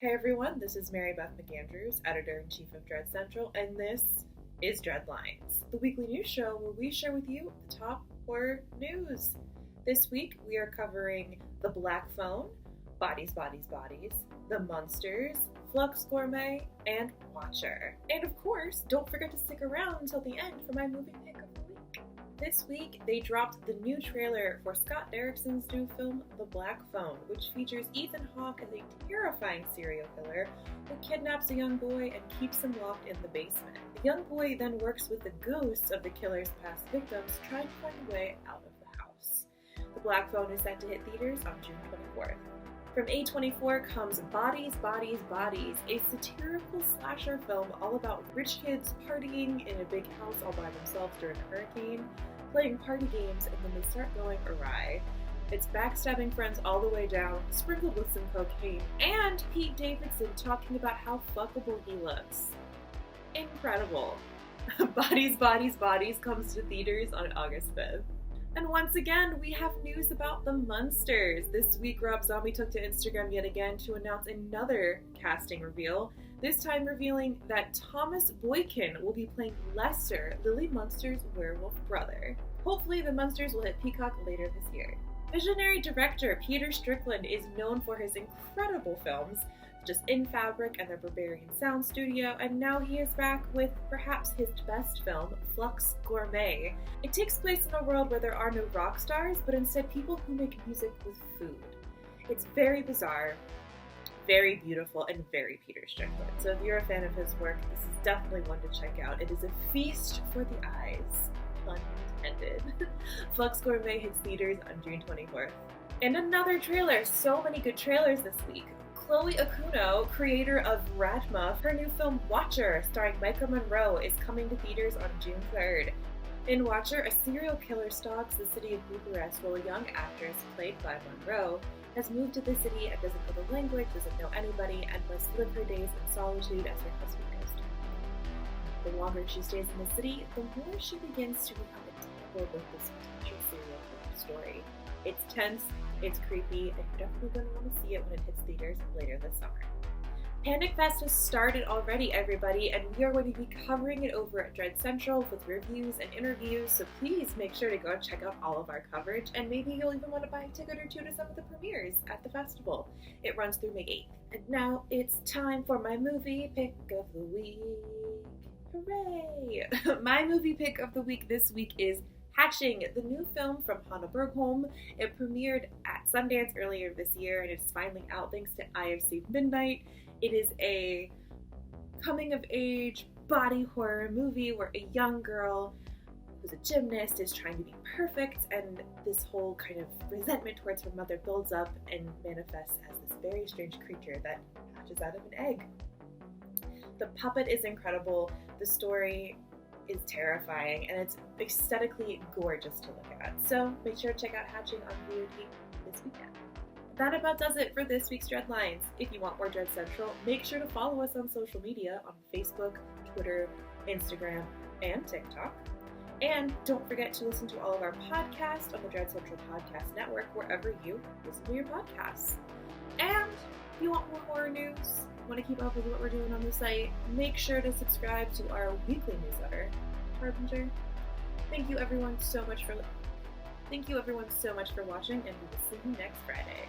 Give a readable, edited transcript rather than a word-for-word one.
Hey everyone, this is Mary Beth McAndrews, Editor-in-Chief of Dread Central, and this is Dreadlines, the weekly news show where we share with you the top horror news. This week we are covering The Black Phone, Bodies, Bodies, Bodies, The Munsters, Flux Gourmet, and Watcher. And of course, don't forget to stick around until the end for my movie pick of the week. This week, they dropped the new trailer for Scott Derrickson's new film, The Black Phone, which features Ethan Hawke as a terrifying serial killer who kidnaps a young boy and keeps him locked in the basement. The young boy then works with the ghosts of the killer's past victims, trying to find a way out of the house. The Black Phone is set to hit theaters on June 24th. From A24 comes Bodies, Bodies, Bodies, a satirical slasher film all about rich kids partying in a big house all by themselves during a hurricane, playing party games, and then they start going awry. It's backstabbing friends all the way down, sprinkled with some cocaine, and Pete Davidson talking about how fuckable he looks. Incredible. Bodies, Bodies, Bodies comes to theaters on August 5th. And once again, we have news about the Munsters. This week, Rob Zombie took to Instagram yet again to announce another casting reveal, this time revealing that Thomas Boykin will be playing Lester, Lily Munster's werewolf brother. Hopefully, the Munsters will hit Peacock later this year. Visionary director Peter Strickland is known for his incredible films, such as In Fabric and the Barbarian Sound Studio, and now he is back with perhaps his best film, Flux Gourmet. It takes place in a world where there are no rock stars, but instead people who make music with food. It's very bizarre, very beautiful, and very Peter Strickland. So if you're a fan of his work, this is definitely one to check out. It is a feast for the eyes, pun intended. Flux Gourmet hits theaters on June 24th. And another trailer, so many good trailers this week. Chloe Okuno, creator of Radma, her new film Watcher, starring Micah Monroe, is coming to theaters on June 3rd. In Watcher, a serial killer stalks the city of Bucharest while a young actress, played by Monroe, has moved to the city and doesn't know the language, doesn't know anybody, and must live her days in solitude as her husband goes to her. The longer she stays in the city, the more she begins to become entangled with this potential serial killer story. It's tense, it's creepy, and you're definitely going to want to see it when it hits theaters later this summer. Panic Fest has started already, everybody, and we are going to be covering it over at Dread Central with reviews and interviews, so please make sure to go and check out all of our coverage, and maybe you'll even want to buy a ticket or two to some of the premieres at the festival. It runs through May 8th. And now it's time for my movie pick of the week. Hooray! My movie pick of the week this week is Hatching, the new film from Hannah Bergholm. It premiered at Sundance earlier this year and it's finally out thanks to IFC Midnight. It is a coming-of-age body horror movie where a young girl who's a gymnast is trying to be perfect, and this whole kind of resentment towards her mother builds up and manifests as this very strange creature that hatches out of an egg. The puppet is incredible, the story is terrifying, and it's aesthetically gorgeous to look at. So make sure to check out Hatching on VOD this weekend. That about does it for this week's Dreadlines. If you want more Dread Central, make sure to follow us on social media on Facebook, Twitter, Instagram, and TikTok. And don't forget to listen to all of our podcasts on the Dread Central Podcast Network, wherever you listen to your podcasts. And if you want more horror news, want to keep up with what we're doing on the site, make sure to subscribe to our weekly newsletter, Harbinger. Thank you everyone so much for watching, and we will see you next Friday.